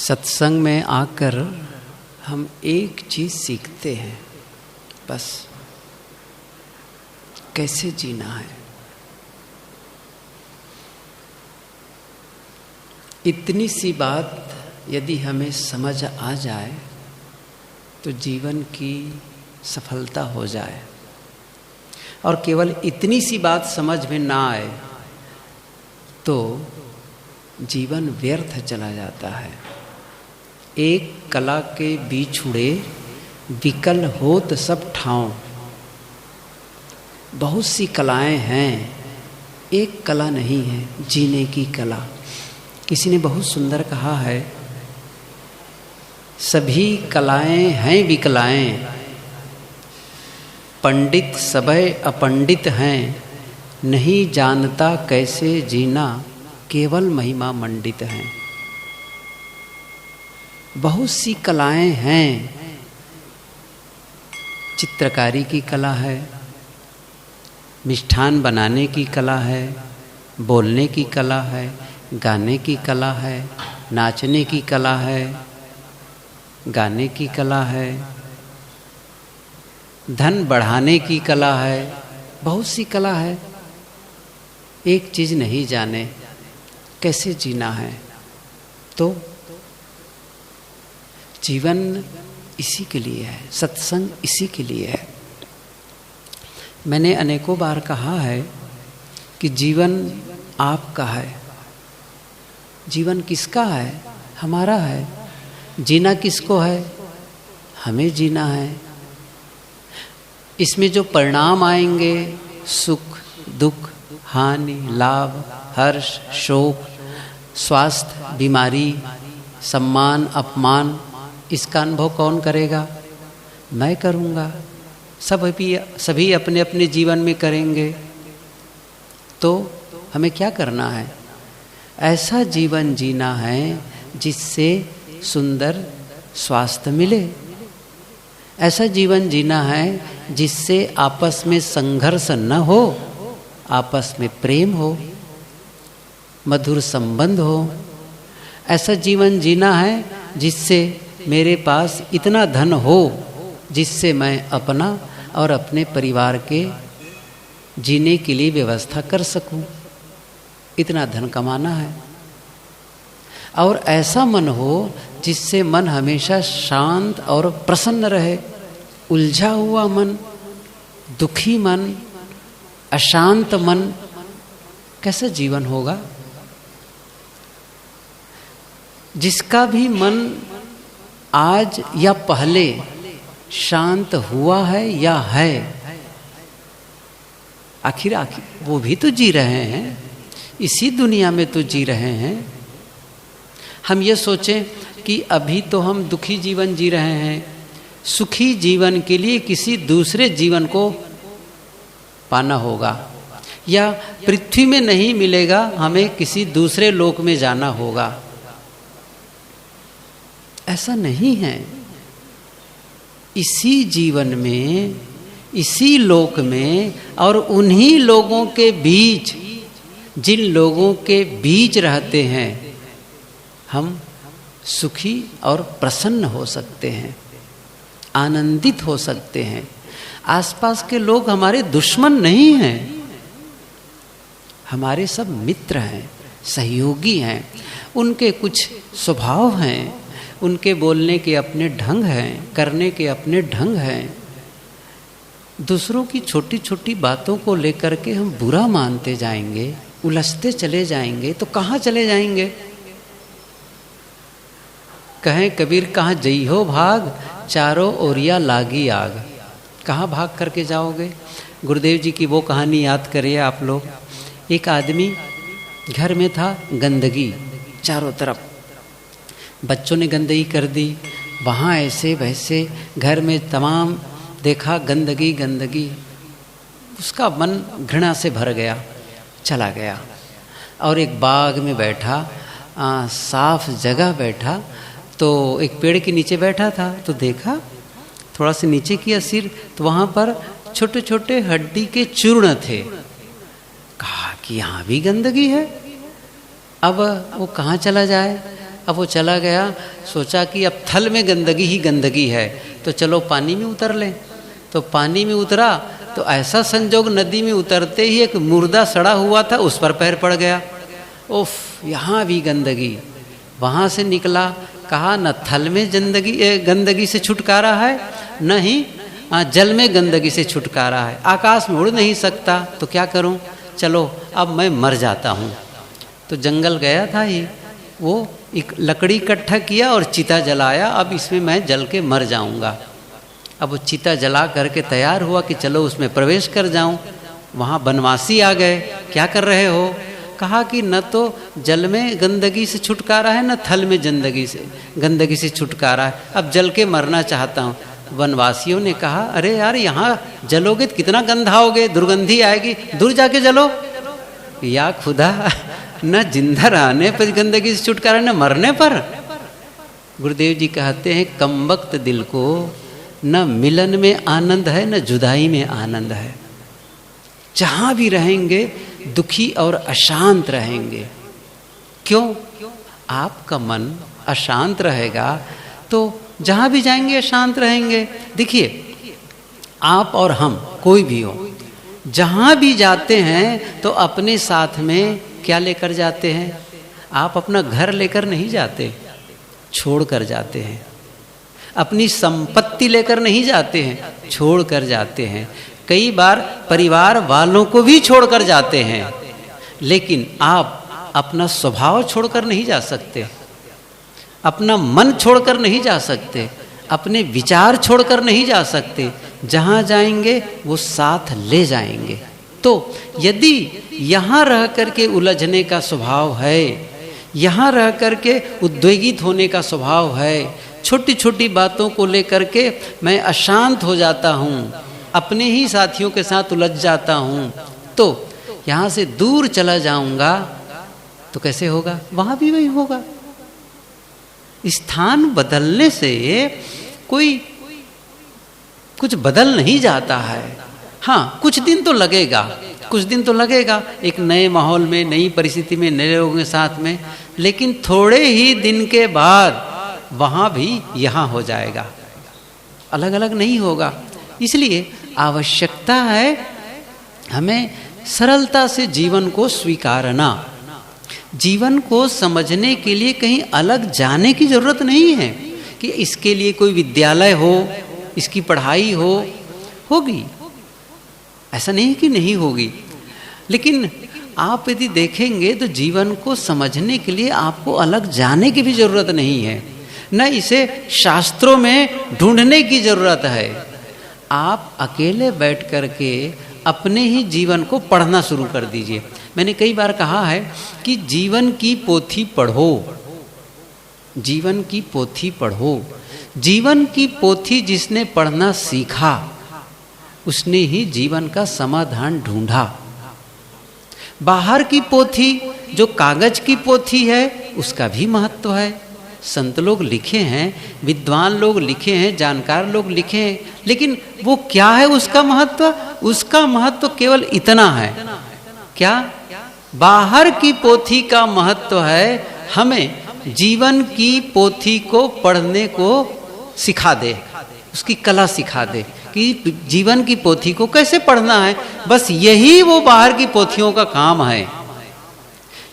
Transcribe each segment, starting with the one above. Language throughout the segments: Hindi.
सत्संग में आकर हम एक चीज सीखते हैं, बस कैसे जीना है। इतनी सी बात यदि हमें समझ आ जाए तो जीवन की सफलता हो जाए, और केवल इतनी सी बात समझ में ना आए तो जीवन व्यर्थ चला जाता है। एक कला के बिछुड़े विकल होत सब ठाव। बहुत सी कलाएं हैं, एक कला नहीं है जीने की कला। किसी ने बहुत सुंदर कहा है, सभी कलाएं हैं विकलाएं, पंडित सबय अपंडित हैं, नहीं जानता कैसे जीना केवल महिमा मंडित हैं। बहुत सी कलाएं हैं, चित्रकारी की कला है, मिष्ठान बनाने की कला है, बोलने की कला है, गाने की कला है, नाचने की कला है, गाने की कला है, धन बढ़ाने की कला है, बहुत सी कला है। एक चीज नहीं जाने कैसे जीना है। तो जीवन इसी के लिए है, सत्संग इसी के लिए है। मैंने अनेकों बार कहा है कि जीवन आपका है। जीवन किसका है? हमारा है। जीना किसको है? हमें जीना है। इसमें जो परिणाम आएंगे, सुख दुख, हानि लाभ, हर्ष शोक, स्वास्थ्य बीमारी, सम्मान अपमान, इसका अनुभव कौन करेगा? मैं करूँगा। सभी अपने अपने जीवन में करेंगे। तो हमें क्या करना है? ऐसा जीवन जीना है जिससे सुंदर स्वास्थ्य मिले। ऐसा जीवन जीना है जिससे आपस में संघर्ष न हो, आपस में प्रेम हो, मधुर संबंध हो। ऐसा जीवन जीना है जिससे मेरे पास इतना धन हो जिससे मैं अपना और अपने परिवार के जीने के लिए व्यवस्था कर सकूं। इतना धन कमाना है। और ऐसा मन हो जिससे मन हमेशा शांत और प्रसन्न रहे। उलझा हुआ मन, दुखी मन, अशांत मन, कैसा जीवन होगा? जिसका भी मन आज या पहले शांत हुआ है या है, आखिर वो भी तो जी रहे हैं, इसी दुनिया में तो जी रहे हैं। हम ये सोचें कि अभी तो हम दुखी जीवन जी रहे हैं, सुखी जीवन के लिए किसी दूसरे जीवन को पाना होगा, या पृथ्वी में नहीं मिलेगा, हमें किसी दूसरे लोक में जाना होगा। ऐसा नहीं है। इसी जीवन में, इसी लोक में, और उन्हीं लोगों के बीच, जिन लोगों के बीच रहते हैं, हम सुखी और प्रसन्न हो सकते हैं, आनंदित हो सकते हैं। आसपास के लोग हमारे दुश्मन नहीं हैं, हमारे सब मित्र हैं, सहयोगी हैं। उनके कुछ स्वभाव हैं, उनके बोलने के अपने ढंग हैं, करने के अपने ढंग हैं। दूसरों की छोटी छोटी बातों को लेकर के हम बुरा मानते जाएंगे, उलझते चले जाएंगे, तो कहाँ चले जाएंगे? कहें कबीर कहाँ जई हो भाग, चारों ओरिया लागी आग। कहाँ भाग करके जाओगे? गुरुदेव जी की वो कहानी याद करिए आप लोग। एक आदमी घर में था, गंदगी चारों तरफ, बच्चों ने गंदगी कर दी, वहाँ ऐसे वैसे, घर में तमाम देखा गंदगी गंदगी। उसका मन घृणा से भर गया, चला गया और एक बाग में बैठा, साफ जगह बैठा। तो एक पेड़ के नीचे बैठा था, तो देखा, थोड़ा सा नीचे किया सिर, तो वहाँ पर छोटे छोटे हड्डी के चूर्ण थे। कहा कि यहाँ भी गंदगी है, अब वो कहाँ चला जाए? अब वो चला गया, सोचा कि अब थल में गंदगी ही गंदगी है, तो चलो पानी में उतर लें। तो पानी में उतरा तो ऐसा संजोग, नदी में उतरते ही एक मुर्दा सड़ा हुआ था, उस पर पैर पड़ गया। उफ, यहाँ भी गंदगी। वहाँ से निकला, कहा न थल में गंदगी से छुटकारा है, न ही जल में गंदगी से छुटकारा है, आकाश में उड़ नहीं सकता, तो क्या करूं, चलो अब मैं मर जाता हूं। तो जंगल गया था ही, वो एक लकड़ी इकट्ठा किया और चिता जलाया, अब इसमें मैं जल के मर जाऊंगा। अब वो चिता जला करके तैयार हुआ कि चलो उसमें प्रवेश कर जाऊं। वहाँ बनवासी आ गए, क्या कर रहे हो? कहा कि न तो जल में गंदगी से छुटकारा है, न थल में गंदगी से छुटकारा है, अब जल के मरना चाहता हूँ। वनवासियों ने कहा, अरे यार यहाँ जलोगे तो कितना गंधाओगे, दुर्गंधी आएगी, दूर जाके जलो। या खुदा, न जिंदा रहने पर गंदगी से छुटकारा, न मरने पर। गुरुदेव जी कहते हैं, कम वक्त दिल को न मिलन में आनंद है, न जुदाई में आनंद है। जहाँ भी रहेंगे दुखी और अशांत रहेंगे। क्यों? आपका मन अशांत रहेगा तो जहाँ भी जाएंगे अशांत रहेंगे। देखिए, आप और हम, कोई भी हो, जहाँ भी जाते हैं तो अपने साथ में क्या लेकर जाते हैं? आप अपना घर लेकर नहीं जाते, छोड़ कर जाते हैं। अपनी संपत्ति लेकर नहीं जाते हैं, छोड़ कर जाते हैं। कई बार परिवार वालों को भी छोड़कर जाते हैं, लेकिन आप अपना स्वभाव छोड़कर नहीं जा सकते, अपना मन छोड़कर नहीं जा सकते, अपने विचार छोड़कर नहीं जा सकते। जहाँ जाएंगे वो साथ ले जाएंगे। तो यदि यहाँ रह करके उलझने का स्वभाव है, यहाँ रह करके उद्वेगित होने का स्वभाव है, छोटी छोटी बातों को लेकर के मैं अशांत हो जाता हूँ, अपने ही साथियों के साथ उलझ जाता हूँ, तो यहाँ से दूर चला जाऊंगा तो कैसे होगा? वहाँ भी वही होगा। स्थान बदलने से कोई कुछ बदल नहीं जाता है। हाँ, कुछ दिन तो लगेगा, एक नए माहौल में, नई परिस्थिति में, नए लोगों के साथ में, लेकिन थोड़े ही दिन के बाद वहाँ भी यहाँ हो जाएगा, अलग अलग नहीं होगा। इसलिए आवश्यकता है हमें सरलता से जीवन को स्वीकारना। जीवन को समझने के लिए कहीं अलग जाने की जरूरत नहीं है कि इसके लिए कोई विद्यालय हो, इसकी पढ़ाई होगी, ऐसा नहीं कि नहीं होगी। लेकिन आप यदि देखेंगे तो जीवन को समझने के लिए आपको अलग जाने की भी जरूरत नहीं है, न इसे शास्त्रों में ढूंढने की जरूरत है। आप अकेले बैठ करके अपने ही जीवन को पढ़ना शुरू कर दीजिए। मैंने कई बार कहा है कि जीवन की पोथी पढ़ो, जीवन की पोथी पढ़ो। जीवन की पोथी जिसने पढ़ना सीखा, उसने ही जीवन का समाधान ढूंढा। बाहर की पोथी, जो कागज की पोथी है, उसका भी महत्व है। संत लोग लिखे हैं, विद्वान लोग लिखे हैं, जानकार लोग लिखे हैं, लेकिन वो क्या है उसका महत्व? उसका महत्व केवल इतना है, क्या? बाहर की पोथी का महत्व है हमें जीवन की पोथी को पढ़ने को सिखा दे, उसकी कला सिखा दे कि जीवन की पोथी को कैसे पढ़ना है। बस यही वो बाहर की पोथियों का काम है।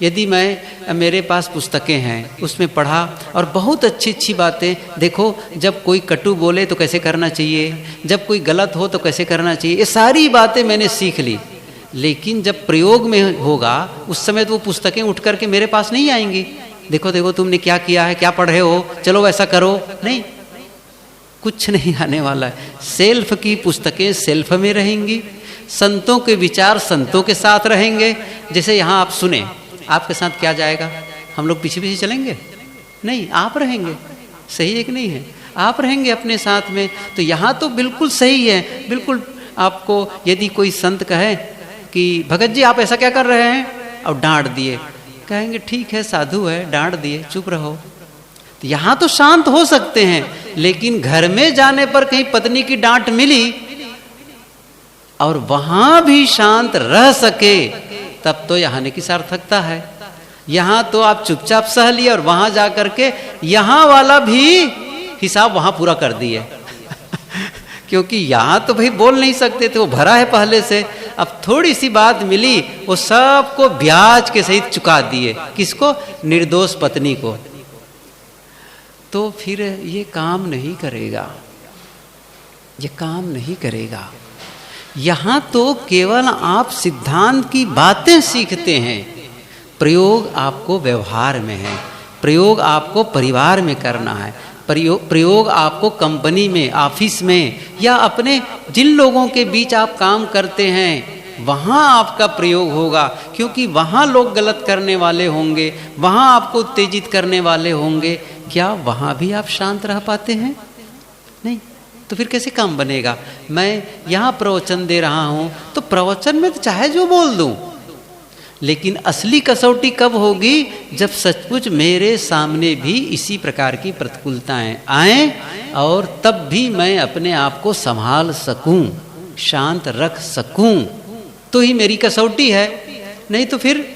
यदि मेरे पास पुस्तकें हैं, उसमें पढ़ा और बहुत अच्छी अच्छी बातें, देखो जब कोई कटु बोले तो कैसे करना चाहिए, जब कोई गलत हो तो कैसे करना चाहिए, ये सारी बातें मैंने सीख ली। लेकिन जब प्रयोग में होगा उस समय तो वो पुस्तकें उठ करके मेरे पास नहीं आएंगी। देखो देखो तुमने क्या किया है, क्या पढ़ रहे हो, चलो वैसा करो, नहीं, कुछ नहीं आने वाला है। सेल्फ की पुस्तकें सेल्फ में रहेंगी, संतों के विचार संतों के साथ रहेंगे। जैसे यहाँ आप सुने, आपके साथ क्या जाएगा? हम लोग पीछे पीछे चलेंगे? नहीं, आप रहेंगे। सही है कि नहीं है? आप रहेंगे अपने साथ में। तो यहाँ तो बिल्कुल सही है। बिल्कुल आपको यदि कोई संत कहे कि भगत जी आप ऐसा क्या कर रहे हैं, और डांट दिए, कहेंगे ठीक है साधु है, डांट दिए, चुप रहो। तो यहाँ तो शांत हो सकते हैं, लेकिन घर में जाने पर कहीं पत्नी की डांट मिली और वहां भी शांत रह सके, तब तो यहाँ की सार्थकता है। यहाँ तो आप चुपचाप सह लिए और वहां जा करके यहाँ वाला भी हिसाब वहां पूरा कर दिए क्योंकि यहाँ तो भाई बोल नहीं सकते थे, वो भरा है पहले से। अब थोड़ी सी बात मिली, वो सबको ब्याज के सहित चुका दिए। किसको? निर्दोष पत्नी को। तो फिर ये काम नहीं करेगा, ये काम नहीं करेगा। यहाँ तो केवल आप सिद्धांत की बातें सीखते हैं, प्रयोग आपको व्यवहार में है, प्रयोग आपको परिवार में करना है, प्रयोग आपको कंपनी में, ऑफिस में, या अपने जिन लोगों के बीच आप काम करते हैं वहाँ आपका प्रयोग होगा। क्योंकि वहाँ लोग गलत करने वाले होंगे, वहाँ आपको उत्तेजित करने वाले होंगे। क्या वहाँ भी आप शांत रह पाते हैं? नहीं। तो फिर कैसे काम बनेगा? मैं यहाँ प्रवचन दे रहा हूँ तो प्रवचन में तो चाहे जो बोल दूँ, लेकिन असली कसौटी कब होगी? जब सचमुच मेरे सामने भी इसी प्रकार की प्रतिकूलताएं आएं और तब भी मैं अपने आप को संभाल सकूं, शांत रख सकूं, तो ही मेरी कसौटी है। नहीं तो फिर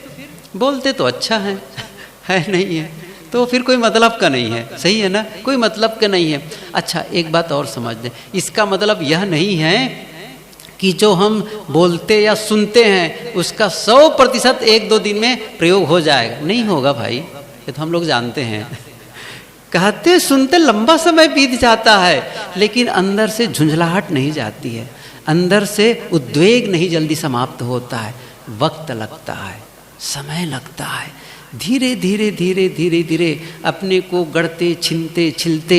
बोलते तो अच्छा है नहीं है तो फिर कोई मतलब का नहीं है। सही है ना? कोई मतलब का नहीं है। अच्छा, एक बात और समझ लें, इसका मतलब यह नहीं है कि जो हम बोलते या सुनते हैं उसका 100% 1-2 दिन में प्रयोग हो जाएगा। नहीं होगा भाई, ये तो हम लोग जानते हैं। कहते सुनते लंबा समय बीत जाता है, लेकिन अंदर से झुंझलाहट नहीं जाती है, अंदर से उद्वेग नहीं जल्दी समाप्त होता है। वक्त लगता है, समय लगता है। धीरे धीरे धीरे धीरे धीरे अपने को गढ़ते छिलते छिलते,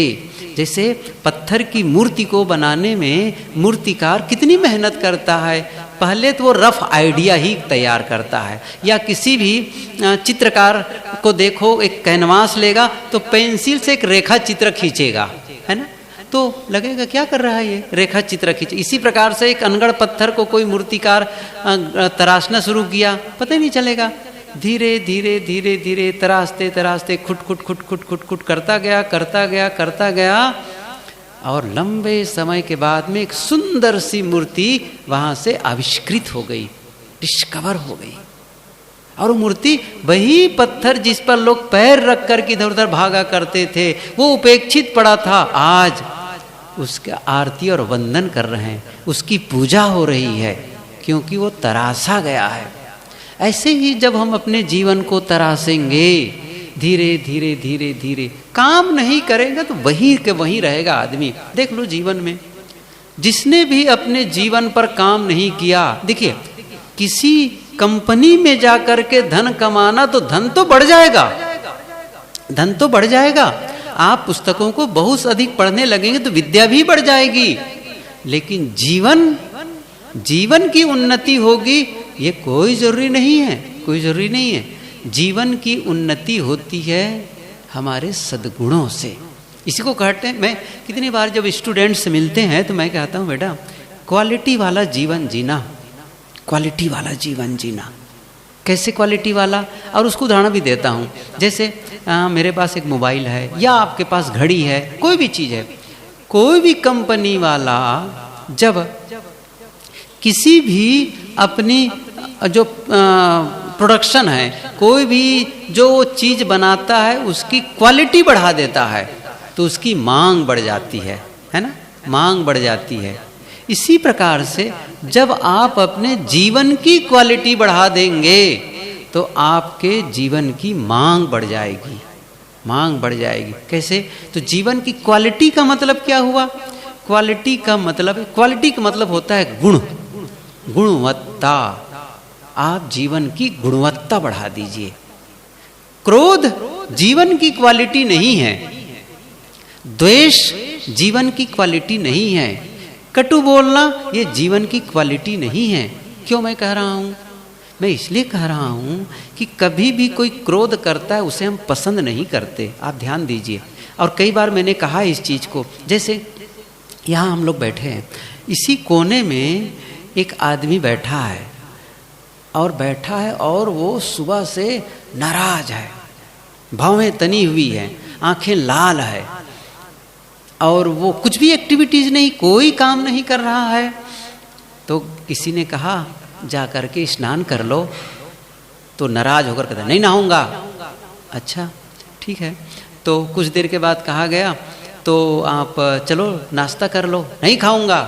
जैसे पत्थर की मूर्ति को बनाने में मूर्तिकार कितनी मेहनत करता है। पहले तो वो रफ आइडिया ही तैयार करता है, या किसी भी चित्रकार को देखो, एक कैनवास लेगा तो पेंसिल से एक रेखा चित्र खींचेगा, है ना? तो लगेगा क्या कर रहा है ये, रेखा चित्र खींचे। इसी प्रकार से एक अनगढ़ पत्थर को कोई मूर्तिकार तराशना शुरू किया, पता ही नहीं चलेगा। धीरे धीरे धीरे धीरे तराशते तराशते खुट खुट खुट खुट खुट खुट करता गया करता गया करता गया, और लंबे समय के बाद में एक सुंदर सी मूर्ति वहाँ से आविष्कृत हो गई, डिस्कवर हो गई। और वो मूर्ति वही पत्थर जिस पर लोग पैर रख कर के इधर उधर भागा करते थे, वो उपेक्षित पड़ा था, आज उसका आरती और वंदन कर रहे हैं, उसकी पूजा हो रही है, क्योंकि वो तराशा गया है। ऐसे ही जब हम अपने जीवन को तराशेंगे, धीरे धीरे धीरे धीरे, काम नहीं करेंगे तो वहीं के वहीं रहेगा आदमी। देख लो जीवन में, जिसने भी अपने जीवन पर काम नहीं किया, देखिए किसी कंपनी में जाकर के धन कमाना, तो धन तो बढ़ जाएगा, धन तो बढ़ जाएगा। आप पुस्तकों को बहुत अधिक पढ़ने लगेंगे तो विद्या भी बढ़ जाएगी, लेकिन जीवन की उन्नति होगी ये कोई जरूरी नहीं है, कोई जरूरी नहीं है। जीवन की उन्नति होती है हमारे सद्गुणों से। इसी को कहते हैं, मैं कितनी बार जब स्टूडेंट से मिलते हैं तो मैं कहता हूँ, बेटा क्वालिटी वाला जीवन जीना, क्वालिटी वाला जीवन जीना। कैसे क्वालिटी वाला? और उसको उदाहरण भी देता हूँ। जैसे मेरे पास एक मोबाइल है, या आपके पास घड़ी है, कोई भी चीज़ है, कोई भी कंपनी वाला जब किसी भी अपनी जो प्रोडक्शन है, कोई भी जो चीज़ बनाता है, उसकी क्वालिटी बढ़ा देता है तो उसकी मांग बढ़ जाती है ना? मांग बढ़ जाती है। इसी प्रकार से जब आप अपने जीवन की क्वालिटी बढ़ा देंगे तो आपके जीवन की मांग बढ़ जाएगी, मांग बढ़ जाएगी। कैसे? तो जीवन की क्वालिटी का मतलब क्या हुआ? क्वालिटी का मतलब होता है गुण, गुणवत्ता। आप जीवन की गुणवत्ता बढ़ा दीजिए। क्रोध जीवन की क्वालिटी नहीं है, द्वेष जीवन की क्वालिटी नहीं है, कटु बोलना ये जीवन की क्वालिटी नहीं है। क्यों मैं कह रहा हूँ? मैं इसलिए कह रहा हूँ कि कभी भी कोई क्रोध करता है उसे हम पसंद नहीं करते, आप ध्यान दीजिए। और कई बार मैंने कहा इस चीज़ को, जैसे यहाँ हम लोग बैठे हैं, इसी कोने में एक आदमी बैठा है और वो सुबह से नाराज है, भौहें तनी हुई है, आंखें लाल है, और वो कुछ भी एक्टिविटीज नहीं, कोई काम नहीं कर रहा है। तो किसी ने कहा जा कर के स्नान कर लो। तो नाराज होकर कहता नहीं नहाऊंगा। अच्छा ठीक है। तो कुछ देर के बाद कहा गया तो आप चलो नाश्ता कर लो। नहीं खाऊंगा।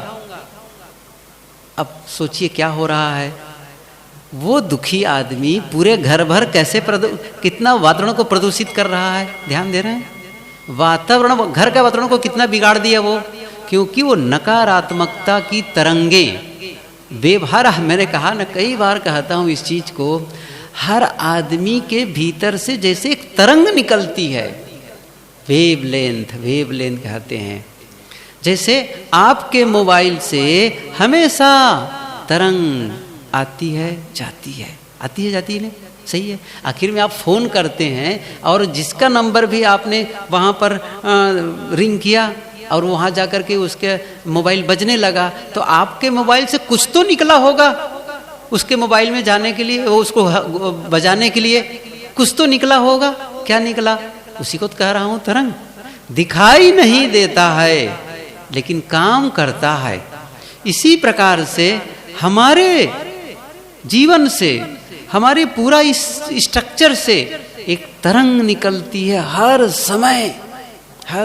अब सोचिए क्या हो रहा है। वो दुखी आदमी पूरे घर भर कैसे कितना वातावरण को प्रदूषित कर रहा है। ध्यान दे रहे हैं? वातावरण, घर का वातावरण को कितना बिगाड़ दिया वो, क्योंकि वो नकारात्मकता की तरंगें व्यवहार। मैंने कहा ना, कई बार कहता हूँ इस चीज को, हर आदमी के भीतर से जैसे एक तरंग निकलती है, वेवलेंथ कहते हैं। जैसे आपके मोबाइल से हमेशा तरंग आती है जाती है, आती है जाती है नहीं, सही है। आखिर में आप फोन करते हैं और जिसका नंबर भी आपने वहाँ पर रिंग किया और वहाँ जाकर के उसके मोबाइल बजने लगा, तो आपके मोबाइल से कुछ तो निकला होगा उसके मोबाइल में जाने के लिए, उसको बजाने के लिए कुछ तो निकला होगा। क्या निकला? उसी को तो कह रहा हूँ, तरंग। दिखाई नहीं देता है लेकिन काम करता है। इसी प्रकार से हमारे जीवन से, हमारे पूरा इस स्ट्रक्चर से एक तरंग निकलती है हर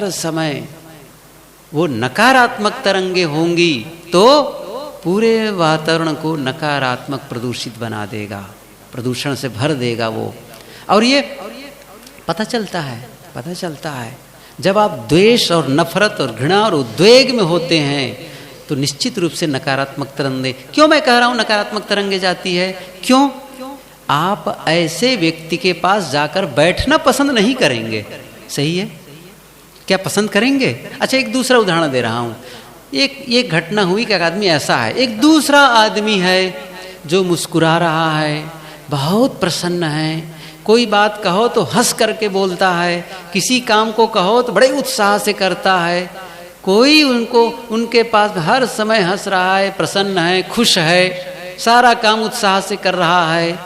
समय। वो नकारात्मक तरंगे होंगी तो पूरे वातावरण को नकारात्मक प्रदूषित बना देगा, प्रदूषण से भर देगा वो। और ये पता चलता है जब आप द्वेष और नफरत और घृणा और उद्वेग में होते हैं तो निश्चित रूप से नकारात्मक तरंगे, क्यों मैं कह रहा हूं नकारात्मक तरंगे जाती है, क्यों? आप ऐसे व्यक्ति के पास जाकर बैठना पसंद नहीं करेंगे, सही है? क्या पसंद करेंगे? अच्छा, एक दूसरा उदाहरण दे रहा हूं। एक घटना हुई कि एक आदमी ऐसा है, एक दूसरा आदमी है जो मुस्कुरा रहा है, बहुत प्रसन्न है, कोई बात कहो तो हंस करके बोलता है, किसी काम को कहो तो बड़े उत्साह से करता है, कोई उनके पास हर समय हंस रहा है, प्रसन्न है, खुश है, सारा काम उत्साह से कर रहा है,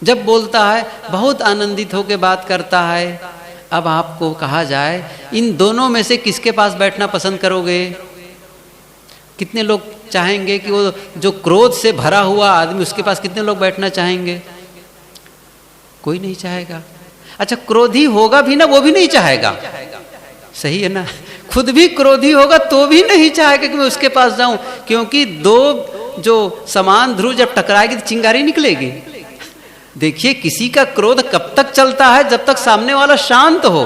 जब बोलता है बहुत आनंदित होकर बात करता है। अब आपको कहा जाए इन दोनों में से किसके पास बैठना पसंद करोगे? कितने लोग चाहेंगे कि वो जो क्रोध से भरा हुआ आदमी, उसके पास कितने लोग बैठना चाहेंगे? कोई नहीं चाहेगा। अच्छा, क्रोधी होगा भी ना, वो भी नहीं चाहेगा, सही है ना? खुद भी क्रोधी होगा तो भी नहीं चाहेगा कि मैं उसके पास जाऊं, क्योंकि दो जो समान ध्रुव जब टकराएगी तो चिंगारी निकलेगी। देखिए, किसी का क्रोध कब तक चलता है? जब तक सामने वाला शांत हो।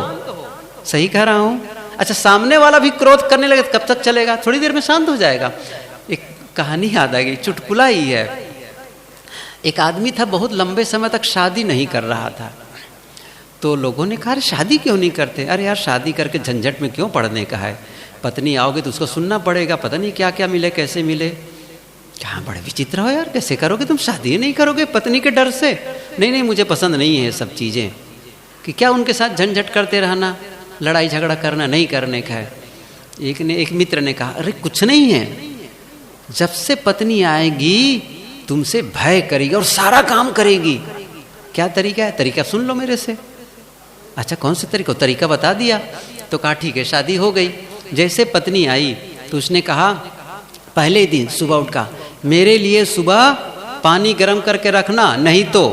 सही कह रहा हूं? अच्छा, सामने वाला भी क्रोध करने लगे तो कब तक चलेगा? थोड़ी देर में शांत हो जाएगा। एक कहानी याद आ गई, चुटकुला ही है। एक आदमी था, बहुत लंबे समय तक शादी नहीं कर रहा था। तो लोगों ने कहा, शादी क्यों नहीं करते? अरे यार, शादी करके झंझट में क्यों पड़ने का है? पत्नी आओगे तो उसको सुनना पड़ेगा, पता नहीं क्या क्या मिले, कैसे मिले। क्या बड़े विचित्र हो यार, कैसे करोगे तुम? शादी नहीं करोगे पत्नी के डर से? नहीं, मुझे पसंद नहीं है ये सब चीज़ें, कि क्या उनके साथ झंझट करते रहना, लड़ाई झगड़ा करना नहीं करने का है। एक मित्र ने कहा, अरे कुछ नहीं है, जब से पत्नी आएगी तुमसे भय करेगी और सारा काम करेगी। क्या तरीका है? तरीका सुन लो मेरे से। अच्छा, कौन सा तरीका? तरीका बता दिया। तो कहा ठीक है, शादी हो गई। जैसे पत्नी आई तो उसने कहा, पहले दिन सुबह उठ का, मेरे लिए सुबह पानी गर्म करके रखना, नहीं तो।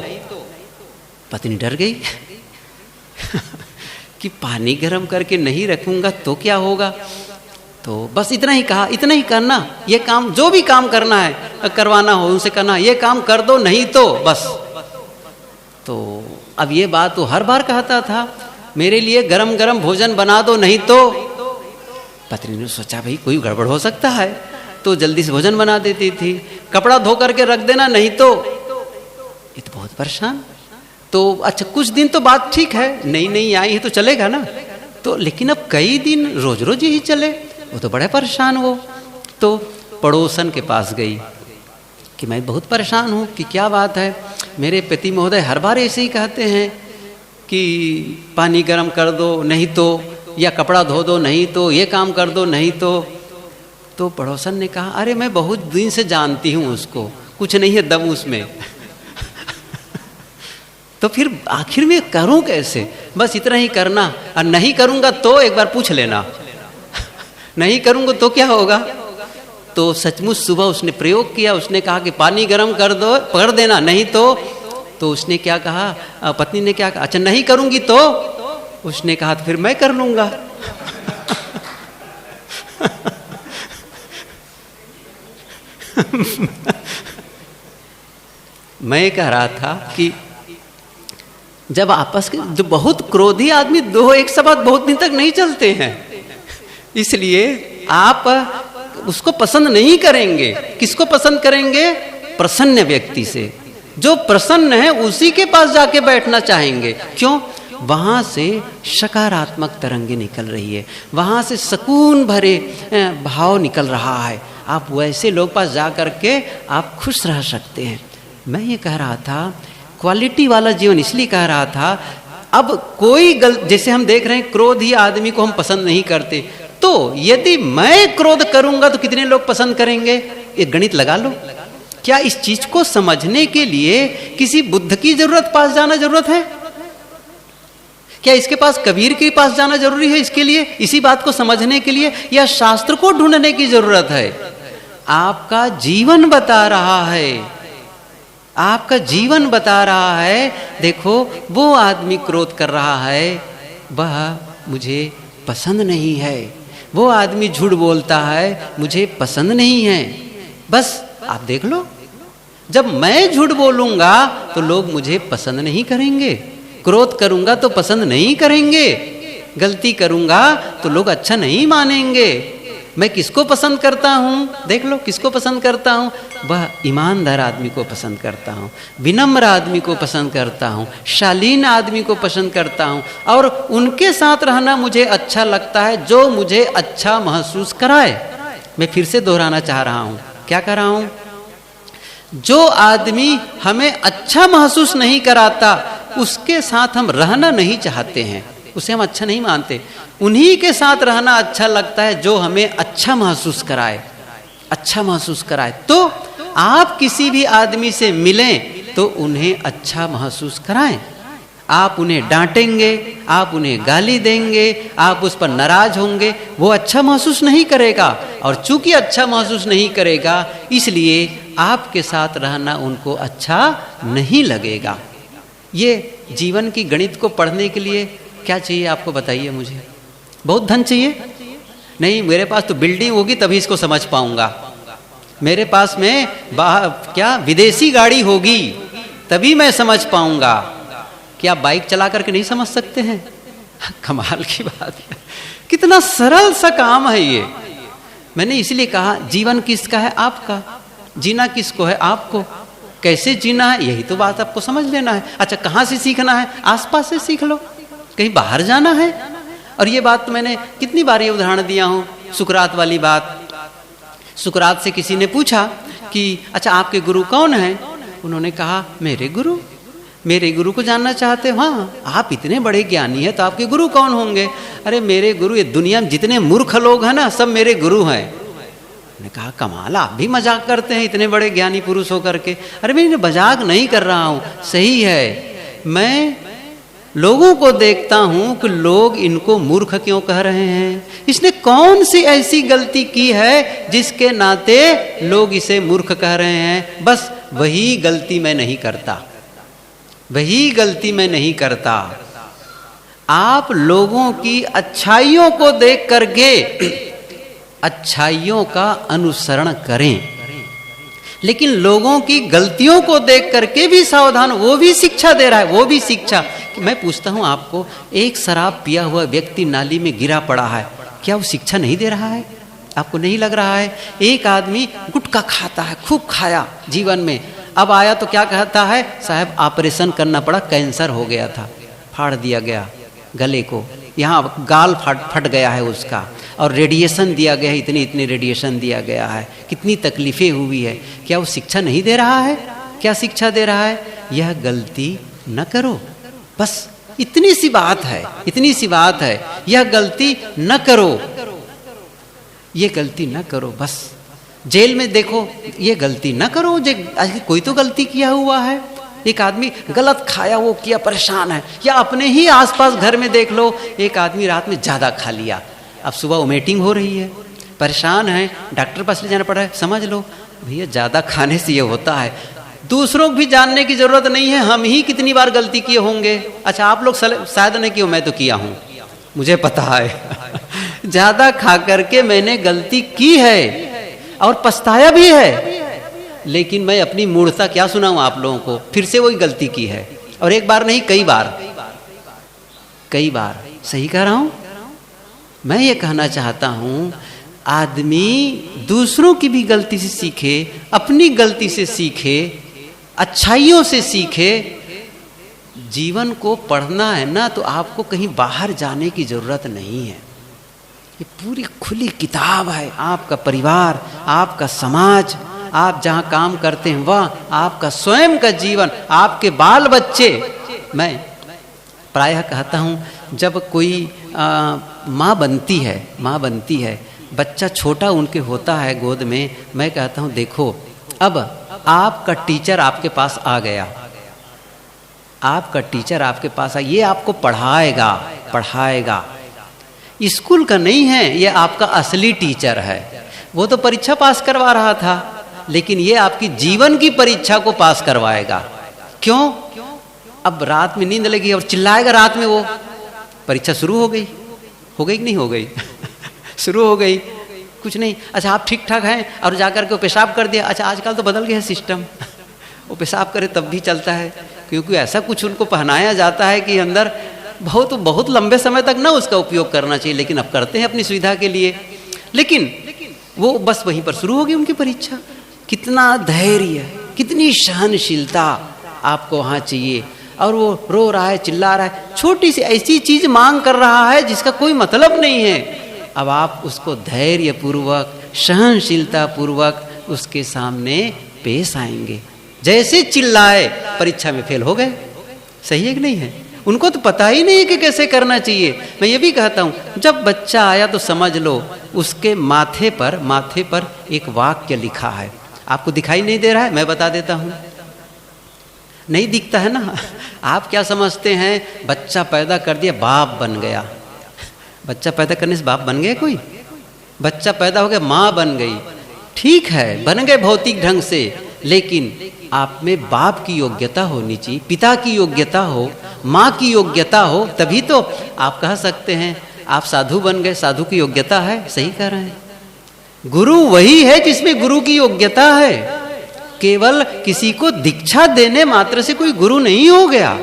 पत्नी डर गई कि पानी गर्म करके नहीं रखूंगा तो क्या होगा? तो बस इतना ही कहा, इतना ही करना, ये काम, जो भी काम करना है करवाना हो उनसे करना, ये काम कर दो, नहीं तो बस। तो अब ये बात तो हर बार कहता था, मेरे लिए गरम गरम भोजन बना दो, नहीं तो। पत्नी ने सोचा भाई कोई गड़बड़ हो सकता है, तो जल्दी से भोजन बना देती थी। कपड़ा धो करके रख देना, नहीं तो। ये तो बहुत परेशान। तो अच्छा, कुछ दिन तो बात ठीक है, नहीं आई है तो चलेगा ना। तो लेकिन अब कई दिन रोज रोज ही चले, वो तो बड़े परेशान वो। तो पड़ोसन के पास गई कि मैं बहुत परेशान हूँ, कि क्या बात है? मेरे पति महोदय हर बार ऐसे ही कहते हैं कि पानी गर्म कर दो, नहीं तो, या कपड़ा धो दो, नहीं तो, ये काम कर दो, नहीं तो। तो पड़ोसन ने कहा, अरे मैं बहुत दिन से जानती हूँ उसको, कुछ नहीं है दम उसमें तो फिर आखिर में करूं कैसे? बस इतना ही करना, और नहीं करूंगा तो एक बार पूछ लेना नहीं करूंगा तो क्या होगा? तो सचमुच सुबह उसने प्रयोग किया, उसने कहा कि पानी गर्म कर देना, नहीं तो तो उसने क्या कहा, पत्नी ने क्या कहा, अच्छा नहीं करूंगी तो उसने कहा तो फिर मैं कर लूंगा। मैं कह रहा था कि जब आपस के जो बहुत क्रोधी आदमी दो एक साथ बहुत दिन तक नहीं चलते हैं, इसलिए आप उसको पसंद नहीं करेंगे। किसको पसंद करेंगे? प्रसन्न व्यक्ति से। जो प्रसन्न है उसी के पास जाके बैठना चाहेंगे। क्यों? वहां से सकारात्मक तरंगे निकल रही है, वहां से सुकून भरे भाव निकल रहा है। आप वैसे लोग पास जा करके आप खुश रह सकते हैं। मैं ये कह रहा था क्वालिटी वाला जीवन इसलिए कह रहा था, अब कोई जैसे हम देख रहे हैं क्रोधी आदमी को हम पसंद नहीं करते, तो यदि मैं क्रोध करूंगा तो कितने लोग पसंद करेंगे? ये गणित लगा लो। क्या इस चीज को समझने के लिए किसी बुद्ध की पास जाना जरूरत है? क्या इसके पास कबीर के पास जाना जरूरी है इसके लिए, इसी बात को समझने के लिए, या शास्त्र को ढूंढने की जरूरत है? आपका जीवन बता रहा है, आपका जीवन बता रहा है। देखो वो आदमी क्रोध कर रहा है, वह मुझे पसंद नहीं है। वो आदमी झूठ बोलता है, मुझे पसंद नहीं है। बस आप देख लो, जब मैं झूठ बोलूंगा तो लोग मुझे पसंद नहीं करेंगे, क्रोध करूंगा तो पसंद नहीं करेंगे, गलती करूंगा तो लोग अच्छा नहीं मानेंगे। मैं किसको पसंद करता हूं? देख लो किसको पसंद करता हूं? वह ईमानदार आदमी को पसंद करता हूं, विनम्र आदमी को पसंद करता हूं, शालीन आदमी को पसंद करता हूं, और उनके साथ रहना मुझे अच्छा लगता है जो मुझे अच्छा महसूस कराए। मैं फिर से दोहराना चाह रहा हूं, क्या कर रहा हूं? जो आदमी हमें अच्छा महसूस नहीं कराता उसके साथ हम रहना नहीं चाहते हैं, उसे हम अच्छा नहीं मानते। उन्हीं के साथ रहना अच्छा लगता है जो हमें अच्छा महसूस कराए, अच्छा महसूस कराए। तो आप किसी भी आदमी से मिलें तो उन्हें अच्छा महसूस कराएं। आप उन्हें डांटेंगे, आप उन्हें गाली देंगे, आप उस पर नाराज होंगे, वो अच्छा महसूस नहीं करेगा। और चूंकि अच्छा महसूस नहीं करेगा इसलिए आपके साथ रहना उनको अच्छा नहीं लगेगा। ये जीवन की गणित को पढ़ने के लिए क्या चाहिए आपको बताइए मुझे? बहुत धन चाहिए? नहीं, मेरे पास तो बिल्डिंग होगी तभी इसको समझ पाऊंगा। मेरे पास में क्या विदेशी गाड़ी होगी तभी मैं समझ पाऊंगा। क्या बाइक चला करके नहीं समझ सकते हैं? कमाल की बात है, कितना सरल सा काम है ये। मैंने इसलिए कहा जीवन किसका है? आपका। जीना किसको है? आपको। कैसे जीना है यही तो बात आपको समझ लेना है। अच्छा कहाँ से सीखना है? आसपास से सीख लो। कहीं बाहर जाना है? और ये बात तो मैंने कितनी बार ये उदाहरण दिया हूँ, सुकरात वाली बात। सुकरात से किसी ने पूछा कि अच्छा आपके गुरु कौन हैं? उन्होंने कहा मेरे गुरु। मेरे गुरु को जानना चाहते हो? हाँ, आप इतने बड़े ज्ञानी हैं तो आपके गुरु कौन होंगे? अरे मेरे गुरु, ये दुनिया में जितने मूर्ख लोग हैं ना सब मेरे गुरु हैं। मैंने कहा कमाल, आप भी मजाक करते हैं इतने बड़े ज्ञानी पुरुष होकर के। अरे मैं मजाक नहीं कर रहा हूँ, सही है। मैं लोगों को देखता हूं कि लोग इनको मूर्ख क्यों कह रहे हैं, इसने कौन सी ऐसी गलती की है जिसके नाते लोग इसे मूर्ख कह रहे हैं। बस वही गलती मैं नहीं करता, वही गलती मैं नहीं करता। आप लोगों की अच्छाइयों को देख करके अच्छाइयों का अनुसरण करें, लेकिन लोगों की गलतियों को देख करके भी सावधान। वो भी शिक्षा दे रहा है, वो भी शिक्षा। मैं पूछता हूं आपको, एक शराब पिया हुआ व्यक्ति नाली में गिरा पड़ा है, क्या वो शिक्षा नहीं दे रहा है? आपको नहीं लग रहा है? एक आदमी गुटखा खाता है, खूब खाया जीवन में, अब आया तो क्या कहता है, साहब ऑपरेशन करना पड़ा, कैंसर हो गया था, फाड़ दिया गया गले को, यहाँ गाल फट गया है उसका, और रेडिएशन दिया गया है, इतनी रेडिएशन दिया गया है, कितनी तकलीफें हुई है। क्या वो शिक्षा नहीं दे रहा है? क्या शिक्षा दे रहा है? यह गलती न करो, बस इतनी सी बात है, इतनी सी बात है। यह गलती न करो, ये गलती न करो। बस जेल में देखो, ये गलती न करो, कोई तो गलती किया हुआ है। एक आदमी गलत खाया, वो किया, परेशान है। या अपने ही आसपास घर में देख लो, एक आदमी रात में ज़्यादा खा लिया, अब सुबह वोमिटिंग हो रही है, परेशान है, डॉक्टर पास ले जाना पड़ा है। समझ लो भैया ज़्यादा खाने से ये होता है, दूसरों को भी जानने की जरूरत नहीं है, हम ही कितनी बार गलती किए होंगे। अच्छा, आप लोग शायद नहीं किए, मैं तो किया हूं, मुझे पता है। ज्यादा खा करके मैंने गलती की है और पछताया भी है, लेकिन मैं अपनी मूर्खता क्या सुनाऊं आप लोगों को, फिर से वही गलती की है। और एक बार नहीं, कई बार, कई बार। सही कह रहा हूं? मैं ये कहना चाहता हूं, आदमी दूसरों की भी गलती से सीखे, अपनी गलती से सीखे, अच्छाइयों से सीखे। जीवन को पढ़ना है ना, तो आपको कहीं बाहर जाने की जरूरत नहीं है। ये पूरी खुली किताब है। आपका परिवार, आपका समाज, आप जहां काम करते हैं वह, आपका स्वयं का जीवन, आपके बाल बच्चे। मैं प्रायः कहता हूं, जब कोई माँ बनती है, बच्चा छोटा उनके होता है गोद में, मैं कहता हूं देखो, अब आपका टीचर आपके पास आ गया, आपका टीचर आपके पास आ, ये आपको पढ़ाएगा। स्कूल का नहीं है, ये आपका असली टीचर है। वो तो परीक्षा पास करवा रहा था, लेकिन ये आपकी जीवन की परीक्षा को पास करवाएगा। क्यों? अब रात में नींद लगी और चिल्लाएगा रात में, वो परीक्षा शुरू हो गई कि नहीं हो गई? शुरू हो गई, कुछ नहीं। अच्छा, आप ठीक ठाक हैं और जाकर के वो पेशाब कर दिया। अच्छा, आजकल तो बदल गया सिस्टम, वो पेशाब करे तब भी चलता है, क्योंकि ऐसा कुछ उनको पहनाया जाता है कि अंदर बहुत लंबे समय तक ना उसका उपयोग करना चाहिए, लेकिन अब करते हैं अपनी सुविधा के लिए। लेकिन वो बस वहीं पर शुरू हो गई उनकी परीक्षा। कितना धैर्य, कितनी सहनशीलता आपको वहाँ चाहिए। और वो रो रहा है, चिल्ला रहा है, छोटी सी ऐसी चीज मांग कर रहा है जिसका कोई मतलब नहीं है। अब आप उसको धैर्य पूर्वक, सहनशीलता पूर्वक उसके सामने पेश आएंगे। जैसे चिल्लाए, परीक्षा में फेल हो गए। सही है कि नहीं है? उनको तो पता ही नहीं है कि कैसे करना चाहिए। मैं ये भी कहता हूँ, जब बच्चा आया तो समझ लो उसके माथे पर एक वाक्य लिखा है। आपको दिखाई नहीं दे रहा है? मैं बता देता हूँ। नहीं दिखता है ना? आप क्या समझते हैं, बच्चा पैदा कर दिया, बाप बन गया। बच्चा पैदा करने से बाप बन गया कोई? बच्चा पैदा हो गया, माँ बन गई। ठीक है, बन गए भौतिक ढंग से, लेकिन आप में बाप की योग्यता होनी चाहिए, पिता की योग्यता हो, माँ की योग्यता हो, तभी तो आप कह सकते हैं आप साधु बन गए। साधु की योग्यता है, सही कह रहे हैं। गुरु वही है जिसमें गुरु की योग्यता है। केवल किसी को दीक्षा देने मात्र से कोई गुरु नहीं हो गया।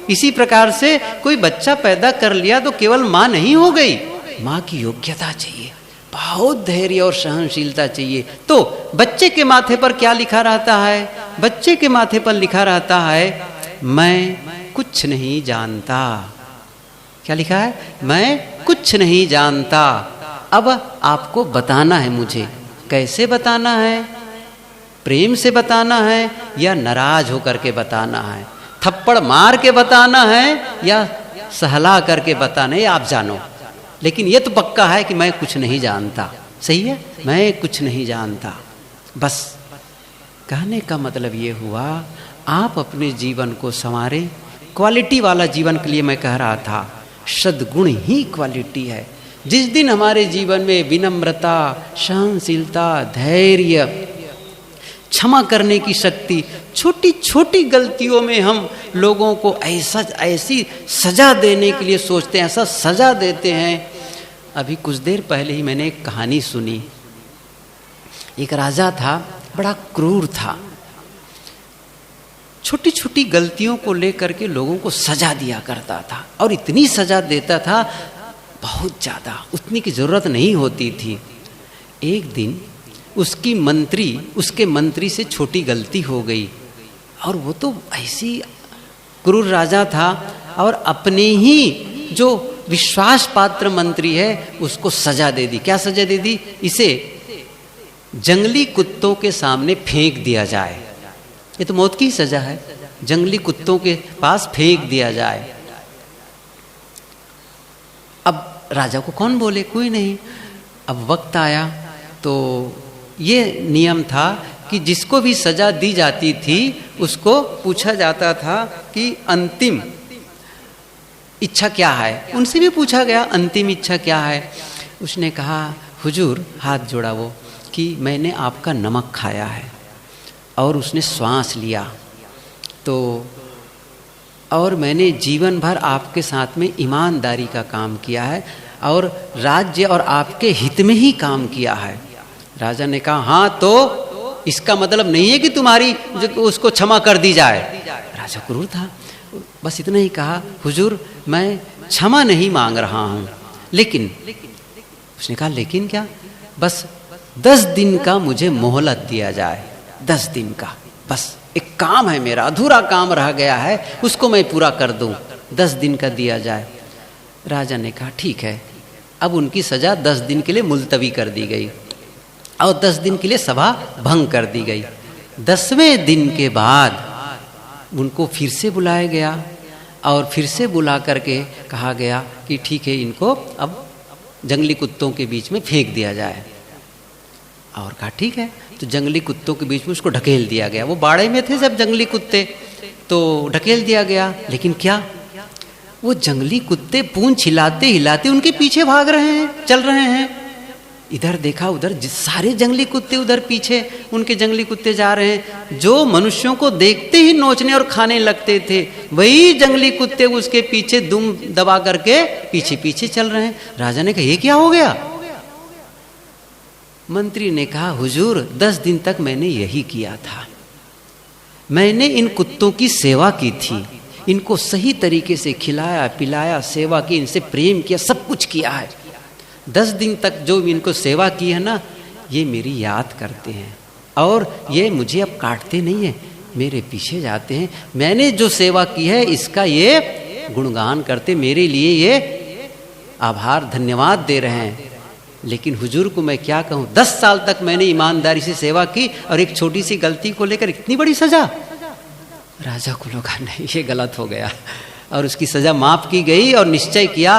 इसी प्रकार से कोई बच्चा पैदा कर लिया तो केवल माँ नहीं हो गई, माँ की योग्यता चाहिए, बहुत धैर्य और सहनशीलता चाहिए। तो बच्चे के माथे पर क्या लिखा रहता है? बच्चे के माथे पर लिखा रहता है, मैं कुछ नहीं जानता। क्या लिखा है? मैं कुछ नहीं जानता। अब आपको बताना है मुझे। कैसे बताना है? प्रेम से बताना है या नाराज होकर के बताना है? थप्पड़ मार के बताना है या सहला करके बताना है? आप जानो, लेकिन ये तो पक्का है कि मैं कुछ नहीं जानता। सही है, मैं कुछ नहीं जानता। बस कहने का मतलब ये हुआ, आप अपने जीवन को संवारें। क्वालिटी वाला जीवन के लिए मैं कह रहा था, सद्गुण ही क्वालिटी है। जिस दिन हमारे जीवन में विनम्रता, सहनशीलता, धैर्य, क्षमा करने की शक्ति, छोटी छोटी गलतियों में हम लोगों को ऐसी सजा देने के लिए सोचते हैं, ऐसा सजा देते हैं। अभी कुछ देर पहले ही मैंने एक कहानी सुनी। एक राजा था, बड़ा क्रूर था, छोटी छोटी गलतियों को लेकर के लोगों को सजा दिया करता था, और इतनी सजा देता था, बहुत ज़्यादा, उतनी की जरूरत नहीं होती थी। एक दिन उसके मंत्री से छोटी गलती हो गई, और वो तो ऐसी क्रूर राजा था, और अपने ही जो विश्वास पात्र मंत्री है उसको सजा दे दी। क्या सजा दे दी? इसे जंगली कुत्तों के सामने फेंक दिया जाए। ये तो मौत की सजा है, जंगली कुत्तों के पास फेंक दिया जाए। अब राजा को कौन बोले? कोई नहीं। अब वक्त आया तो ये नियम था कि जिसको भी सजा दी जाती थी उसको पूछा जाता था कि अंतिम इच्छा क्या है। उनसे भी पूछा गया अंतिम इच्छा क्या है। उसने कहा, हुजूर, हाथ जोड़ा वो, कि मैंने आपका नमक खाया है और उसने श्वास लिया। तो और मैंने जीवन भर आपके साथ में ईमानदारी का काम किया है और राज्य और आपके हित में ही काम किया है। राजा ने कहा हाँ, तो इसका मतलब नहीं है कि तुम्हारी उसको क्षमा कर दी जाए। राजा क्रूर था, बस इतना ही कहा, हुजूर मैं क्षमा नहीं मांग रहा हूँ, लेकिन उसने कहा लेकिन क्या, बस 10 दिन का मुझे मोहलत दिया जाए, 10 दिन का, बस एक काम है मेरा, अधूरा काम रह गया है, उसको मैं पूरा कर दूं, 10 दिन का दिया जाए। राजा ने कहा ठीक है। अब उनकी सजा 10 दिन के लिए मुलतवी कर दी गई और 10 दिन के लिए सभा भंग कर दी गई। 10वें दिन के बाद उनको फिर से बुलाया गया और फिर से बुला करके कहा गया कि ठीक है, इनको अब जंगली कुत्तों के बीच में फेंक दिया जाए। और कहा ठीक है, तो जंगली कुत्तों के बीच में उसको ढकेल दिया गया। वो बाड़े में थे सब जंगली कुत्ते, तो ढकेल दिया गया। लेकिन क्या, वो जंगली कुत्ते पूंछ हिलाते हिलाते उनके पीछे भाग रहे हैं, चल रहे हैं। इधर देखा उधर, सारे जंगली कुत्ते उधर पीछे उनके जंगली कुत्ते जा रहे हैं। जो मनुष्यों को देखते ही नोचने और खाने लगते थे, वही जंगली कुत्ते उसके पीछे दुम दबा करके पीछे पीछे चल रहे हैं। राजा ने कहा ये क्या हो गया? मंत्री ने कहा हुजूर 10 दिन तक मैंने यही किया था, मैंने इन कुत्तों की सेवा की थी, इनको सही तरीके से खिलाया पिलाया, सेवा की, इनसे प्रेम किया, सब कुछ किया है। 10 दिन तक जो इनको सेवा की है ना, ये मेरी याद करते हैं और ये मुझे अब काटते नहीं है, मेरे पीछे जाते हैं। मैंने जो सेवा की है इसका ये गुणगान करते, मेरे लिए ये आभार धन्यवाद दे रहे हैं। लेकिन हुजूर को मैं क्या कहूँ, 10 साल तक मैंने ईमानदारी से सेवा की और एक छोटी सी गलती को लेकर इतनी बड़ी सजा। राजा को लगा नहीं, ये गलत हो गया और उसकी सजा माफ की गई और निश्चय किया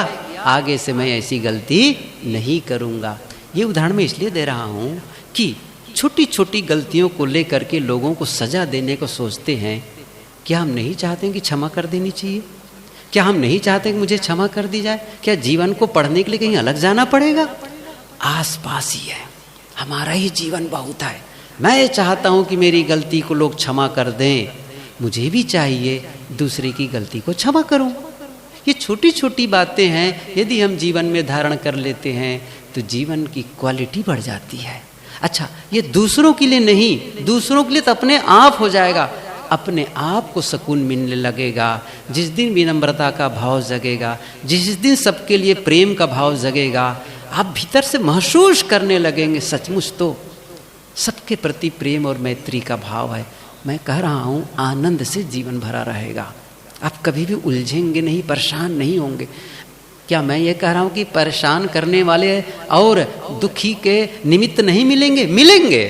आगे से मैं ऐसी गलती नहीं करूँगा। ये उदाहरण मैं इसलिए दे रहा हूँ कि छोटी छोटी गलतियों को लेकर के लोगों को सजा देने को सोचते हैं। क्या हम नहीं चाहते हैं कि क्षमा कर देनी चाहिए? क्या हम नहीं चाहते कि मुझे क्षमा कर दी जाए? क्या जीवन को पढ़ने के लिए कहीं अलग जाना पड़ेगा? आस पास ही है, हमारा ही जीवन बहुत है। मैं चाहता हूँ कि मेरी गलती को लोग क्षमा कर दें, मुझे भी चाहिए दूसरे की गलती को क्षमा करूं। ये छोटी छोटी बातें हैं, यदि हम जीवन में धारण कर लेते हैं तो जीवन की क्वालिटी बढ़ जाती है। अच्छा, ये दूसरों के लिए नहीं, दूसरों के लिए तो अपने आप हो जाएगा। अपने आप को सुकून मिलने लगेगा जिस दिन विनम्रता का भाव जगेगा, जिस दिन सबके लिए प्रेम का भाव जगेगा, आप भीतर से महसूस करने लगेंगे सचमुच तो सबके प्रति प्रेम और मैत्री का भाव है। मैं कह रहा हूँ आनंद से जीवन भरा रहेगा, आप कभी भी उलझेंगे नहीं, परेशान नहीं होंगे। क्या मैं ये कह रहा हूँ कि परेशान करने वाले और दुखी के निमित्त नहीं मिलेंगे? मिलेंगे,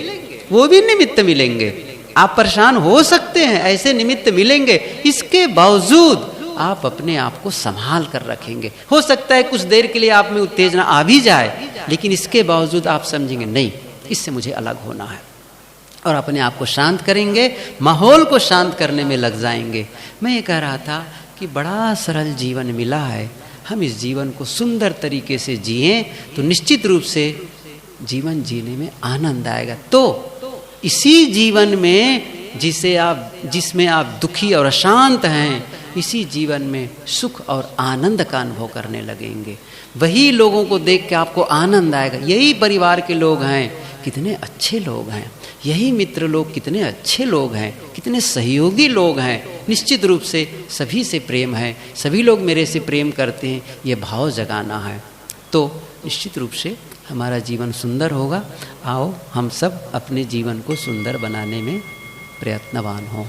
वो भी निमित्त मिलेंगे। आप परेशान हो सकते हैं, ऐसे निमित्त मिलेंगे, इसके बावजूद आप अपने आप को संभाल कर रखेंगे। हो सकता है कुछ देर के लिए आप में उत्तेजना आ भी जाए, लेकिन इसके बावजूद आप समझेंगे नहीं, इससे मुझे अलग होना है, और अपने आप को शांत करेंगे, माहौल को शांत करने में लग जाएंगे। मैं ये कह रहा था कि बड़ा सरल जीवन मिला है, हम इस जीवन को सुंदर तरीके से जिएं तो निश्चित रूप से जीवन जीने में आनंद आएगा। तो इसी जीवन में जिसमें आप दुखी और अशांत हैं, इसी जीवन में सुख और आनंद का अनुभव करने लगेंगे। वही लोगों को देख के आपको आनंद आएगा। यही परिवार के लोग हैं, कितने अच्छे लोग हैं, यही मित्र लोग कितने अच्छे लोग हैं, कितने सहयोगी लोग हैं। निश्चित रूप से सभी से प्रेम है, सभी लोग मेरे से प्रेम करते हैं, ये भाव जगाना है, तो निश्चित रूप से हमारा जीवन सुंदर होगा। आओ हम सब अपने जीवन को सुंदर बनाने में प्रयत्नवान हों।